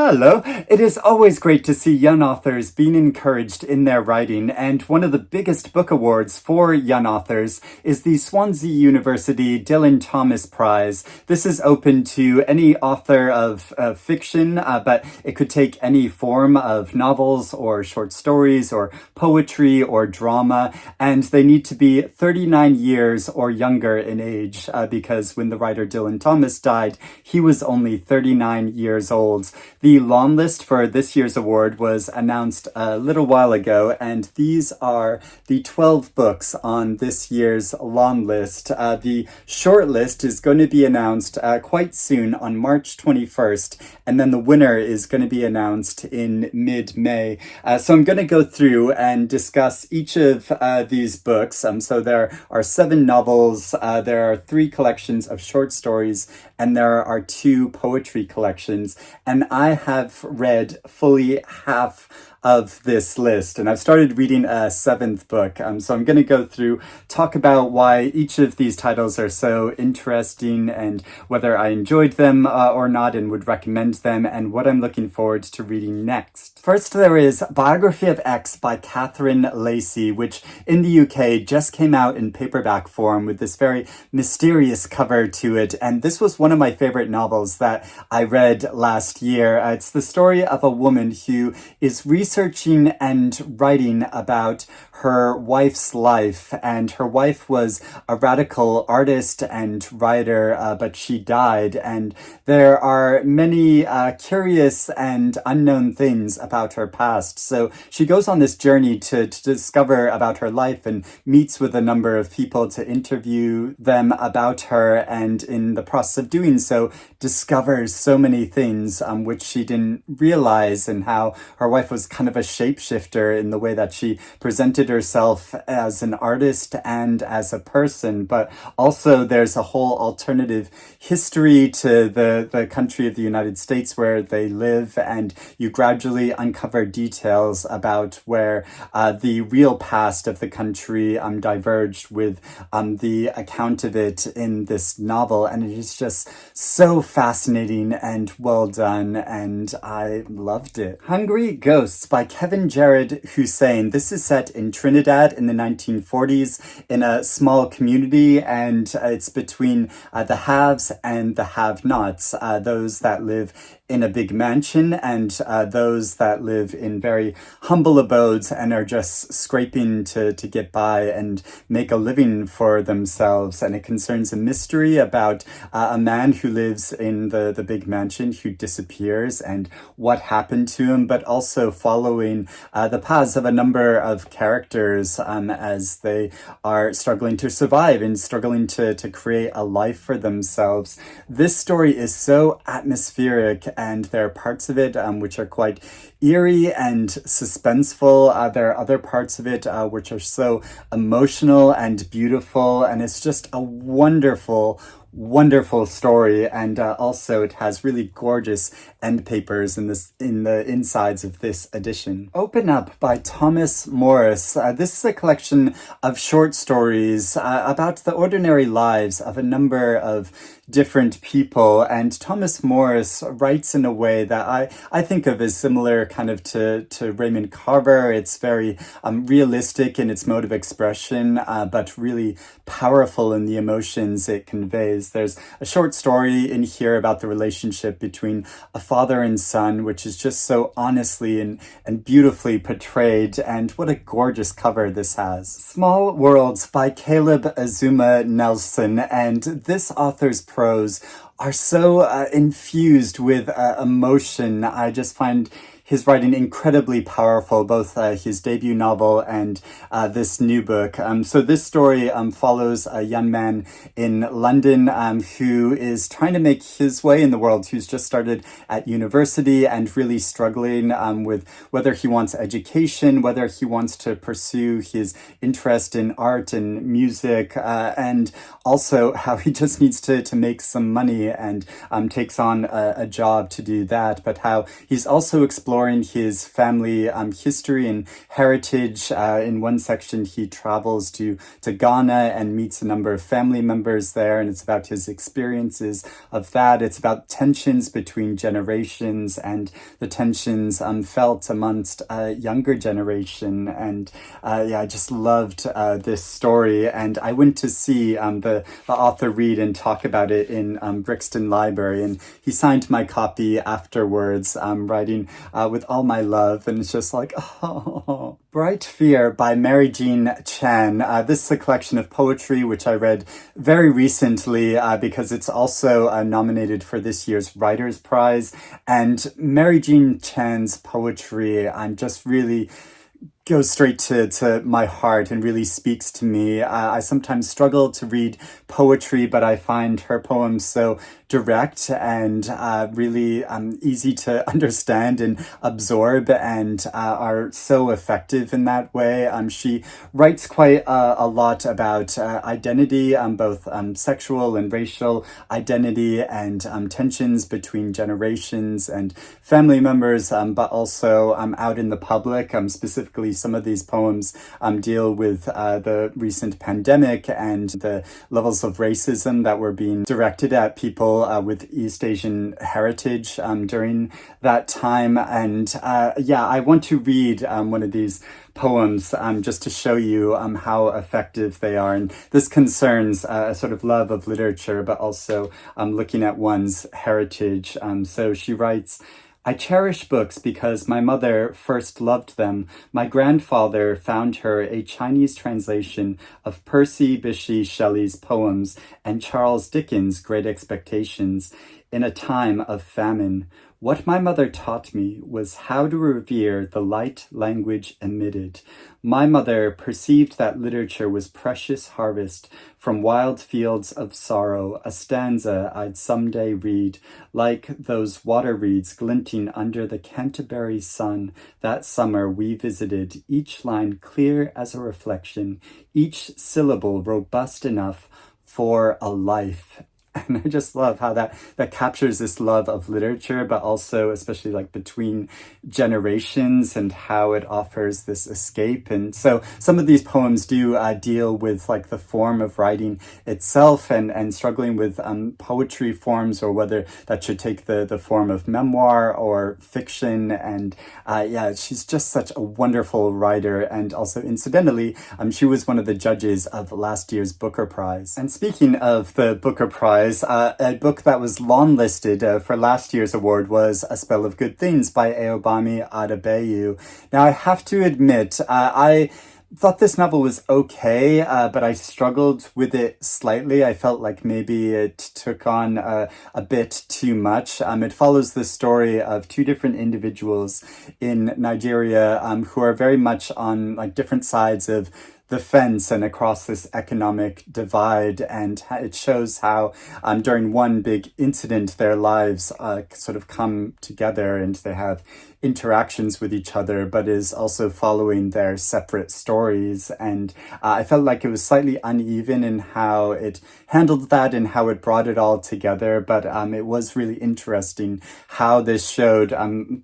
Hello! It is always great to see young authors being encouraged in their writing, and one of the biggest book awards for young authors is the Swansea University Dylan Thomas Prize. This is open to any author of fiction, but it could take any form of novels or short stories or poetry or drama, and they need to be 39 years or younger in age, because when the writer Dylan Thomas died, he was only 39 years old. The long list for this year's award was announced a little while ago, and these are the 12 books on this year's long list. The short list is going to be announced quite soon on March 21st, and then the winner is going to be announced in mid-May. So I'm going to go through and discuss each of these books. So there are 7 novels, there are 3 collections of short stories, and there are 2 poetry collections, and I have read fully half of this list, and I've started reading a 7th book. So I'm going to go through, talk about why each of these titles are so interesting and whether I enjoyed them or not and would recommend them, and what I'm looking forward to reading next. First, there is Biography of X by Catherine Lacey, which in the UK just came out in paperback form with this very mysterious cover to it, and this was one of my favorite novels that I read last year. It's the story of a woman who is researching and writing about her wife's life, and her wife was a radical artist and writer, but she died, and there are many curious and unknown things about her past. So she goes on this journey to discover about her life and meets with a number of people to interview them about her, and in the process of doing so discovers so many things which she didn't realize, and how her wife was kind of a shapeshifter in the way that she presented herself as an artist and as a person. But also there's a whole alternative history to the country of the United States where they live, and you gradually uncover details about where the real past of the country diverged with the account of it in this novel, and it is just so fascinating and well done, and I loved it. Hungry Ghosts by Kevin Jared Hosein. This is set in Trinidad in the 1940s in a small community, and it's between the haves and the have-nots, those that live in a big mansion and those that live in very humble abodes and are just scraping to get by and make a living for themselves. And it concerns a mystery about a man who lives in the big mansion who disappears and what happened to him, but also following the paths of a number of characters as they are struggling to survive and struggling to create a life for themselves. This story is so atmospheric, and there are parts of it which are quite eerie and suspenseful. There are other parts of it which are so emotional and beautiful, and it's just a wonderful story, and also it has really gorgeous end papers in the insides of this edition. Open Up by Thomas Morris. This is a collection of short stories about the ordinary lives of a number of different people, and Thomas Morris writes in a way that I think of as similar kind of to Raymond Carver. It's very realistic in its mode of expression, but really powerful in the emotions it conveys. There's a short story in here about the relationship between a father and son, which is just so honestly and beautifully portrayed, and what a gorgeous cover this has. Small Worlds by Caleb Azumah Nelson, and this author's prose are so infused with emotion. I just find his writing incredibly powerful, both his debut novel and this new book. So this story follows a young man in London who is trying to make his way in the world, who's just started at university and really struggling with whether he wants education, whether he wants to pursue his interest in art and music, and also how he just needs to make some money and takes on a job to do that, but how he's also exploring exploring his family history and heritage. In one section, he travels to Ghana and meets a number of family members there, and it's about his experiences of that. It's about tensions between generations and the tensions felt amongst a younger generation. And I just loved this story, and I went to see the author read and talk about it in Brixton Library, and he signed my copy afterwards, writing with all my love, and it's just like, oh. Bright Fear by Mary Jean Chan. This is a collection of poetry which I read very recently because it's also nominated for this year's Writers' Prize. And Mary Jean Chan's poetry, I'm just really goes straight to my heart and really speaks to me. I sometimes struggle to read poetry, but I find her poems so direct and really easy to understand and absorb, and are so effective in that way. She writes quite a lot about identity, both sexual and racial identity, and tensions between generations and family members, but also out in the public. Specifically, some of these poems deal with the recent pandemic and the levels of racism that were being directed at people with East Asian heritage during that time. And I want to read one of these poems just to show you how effective they are. And this concerns a sort of love of literature, but also looking at one's heritage. So she writes, I cherish books because my mother first loved them. My grandfather found her a Chinese translation of Percy Bysshe Shelley's poems and Charles Dickens' Great Expectations in a time of famine. What my mother taught me was how to revere the light language emitted. My mother perceived that literature was precious harvest from wild fields of sorrow, a stanza I'd someday read, like those water reeds glinting under the Canterbury sun that summer we visited, each line clear as a reflection, each syllable robust enough for a life. And I just love how that captures this love of literature, but also especially like between generations, and how it offers this escape. And so some of these poems do deal with like the form of writing itself, and struggling with poetry forms, or whether that should take the form of memoir or fiction. And she's just such a wonderful writer. And also incidentally, she was one of the judges of last year's Booker Prize. And speaking of the Booker Prize, a book that was longlisted for last year's award was A Spell of Good Things by Ayòbámi Adébáyò. Now, I have to admit, I thought this novel was okay, but I struggled with it slightly. I felt like maybe it took on a bit too much. It follows the story of two different individuals in Nigeria who are very much on like different sides of the fence and across this economic divide, and it shows how during one big incident their lives sort of come together and they have interactions with each other, but is also following their separate stories. And I felt like it was slightly uneven in how it handled that and how it brought it all together, but it was really interesting how this showed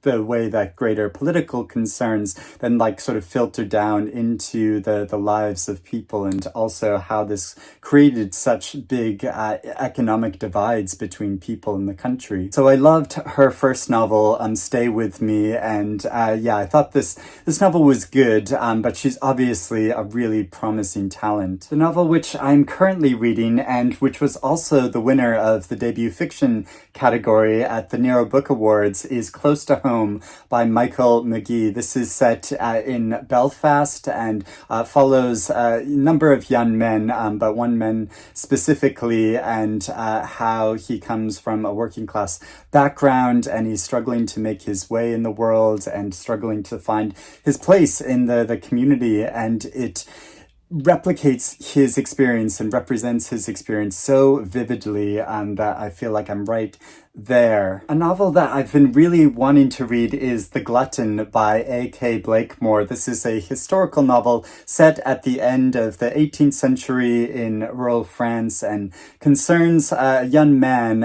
the way that greater political concerns then like sort of filtered down into the lives of people, and also how this created such big economic divides between people in the country. So I loved her first novel, Stay With Me, and I thought this novel was good, but she's obviously a really promising talent. The novel which I'm currently reading, and which was also the winner of the debut fiction category at the Nero Book Awards, is Close to Home by Magee. This is set in Belfast and follows a number of young men, but one man specifically, and how he comes from a working class background and he's struggling to make his way in the world and struggling to find his place in the community, and it replicates his experience and represents his experience so vividly that I feel like I'm right there. A novel that I've been really wanting to read is The Glutton by A.K. Blakemore. This is a historical novel set at the end of the 18th century in rural France and concerns a young man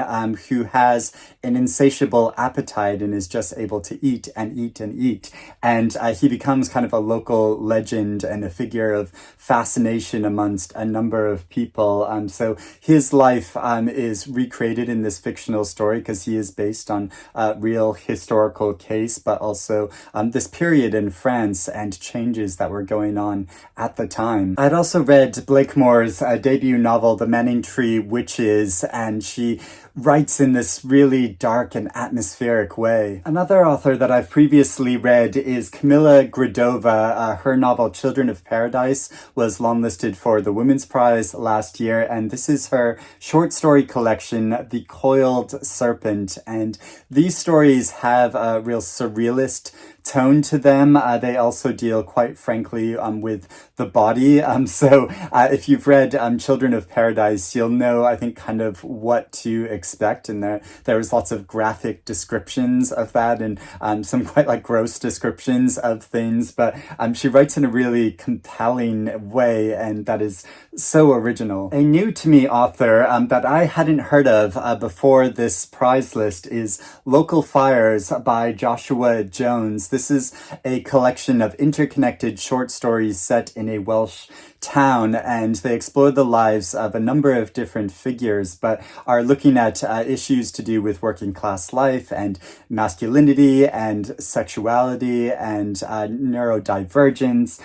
who has an insatiable appetite and is just able to eat and eat and eat. And he becomes kind of a local legend and a figure of fascination amongst a number of people. So his life is recreated in this fictional story because he is based on a real historical case, but also this period in France and changes that were going on at the time. I'd also read Blakemore's debut novel, The Manning Tree Witches, and she writes in this really dark and atmospheric way. Another author that I've previously read is Camilla Grudova. Her novel Children of Paradise was longlisted for the Women's Prize last year, and this is her short story collection, The Coiled, Serpent. And these stories have a real surrealist tone to them. They also deal, quite frankly, with the body. So if you've read Children of Paradise, you'll know, I think, kind of what to expect. And there was lots of graphic descriptions of that and some quite like gross descriptions of things. But she writes in a really compelling way, and that is so original. A new to me author that I hadn't heard of before this prize list is Local Fires by Joshua Jones. This is a collection of interconnected short stories set in a Welsh town, and they explore the lives of a number of different figures, but are looking at issues to do with working class life and masculinity and sexuality and neurodivergence,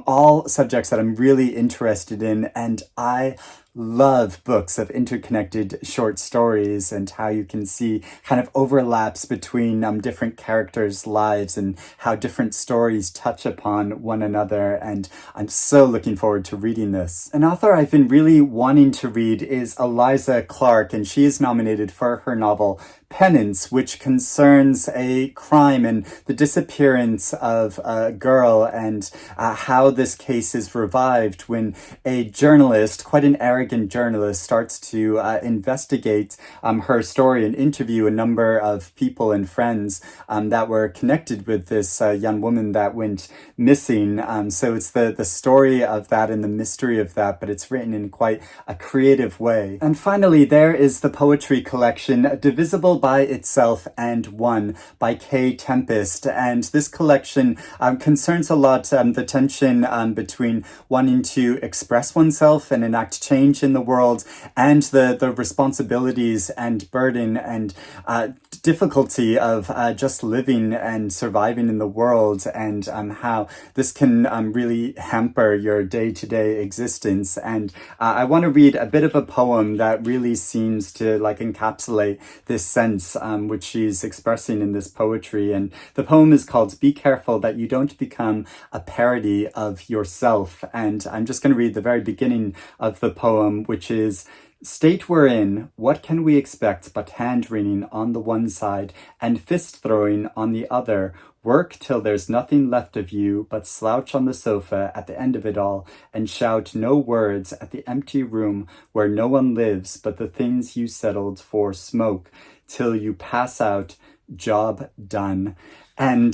all subjects that I'm really interested in. And I love books of interconnected short stories and how you can see kind of overlaps between different characters' lives and how different stories touch upon one another. And I'm so looking forward to reading this. An author I've been really wanting to read is Eliza Clark, and she is nominated for her novel Penance, which concerns a crime and the disappearance of a girl, and how this case is revived when a journalist, quite an arrogant journalist, starts to investigate her story and interview a number of people and friends that were connected with this young woman that went missing. So it's the story of that and the mystery of that, but it's written in quite a creative way. And finally, there is the poetry collection Divisible by Itself and One by Tempest. And this collection concerns a lot the tension between wanting to express oneself and enact change in the world and the responsibilities and burden and difficulty of just living and surviving in the world, and how this can really hamper your day-to-day existence. And I want to read a bit of a poem that really seems to like encapsulate this sense which she's expressing in this poetry. And the poem is called Be Careful That You Don't Become a Parody of Yourself. And I'm just going to read the very beginning of the poem, which is: State we're in, what can we expect but hand-wringing on the one side and fist-throwing on the other? Work till there's nothing left of you but slouch on the sofa at the end of it all and shout no words at the empty room where no one lives but the things you settled for smoke till you pass out. Job done. And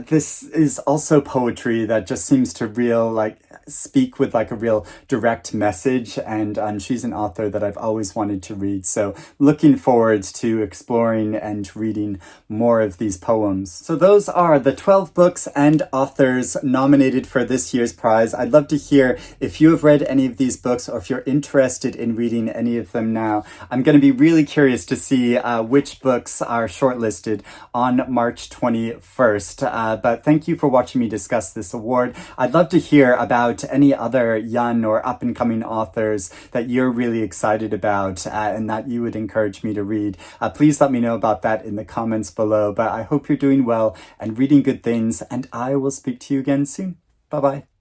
this is also poetry that just seems to speak with like a real direct message. And she's an author that I've always wanted to read. So looking forward to exploring and reading more of these poems. So those are the 12 books and authors nominated for this year's prize. I'd love to hear if you have read any of these books or if you're interested in reading any of them now. I'm going to be really curious to see which books are shortlisted on March 21st. But thank you for watching me discuss this award. I'd love to hear about any other young or up-and-coming authors that you're really excited about and that you would encourage me to read. Please let me know about that in the comments below. But I hope you're doing well and reading good things, and I will speak to you again soon. Bye-bye.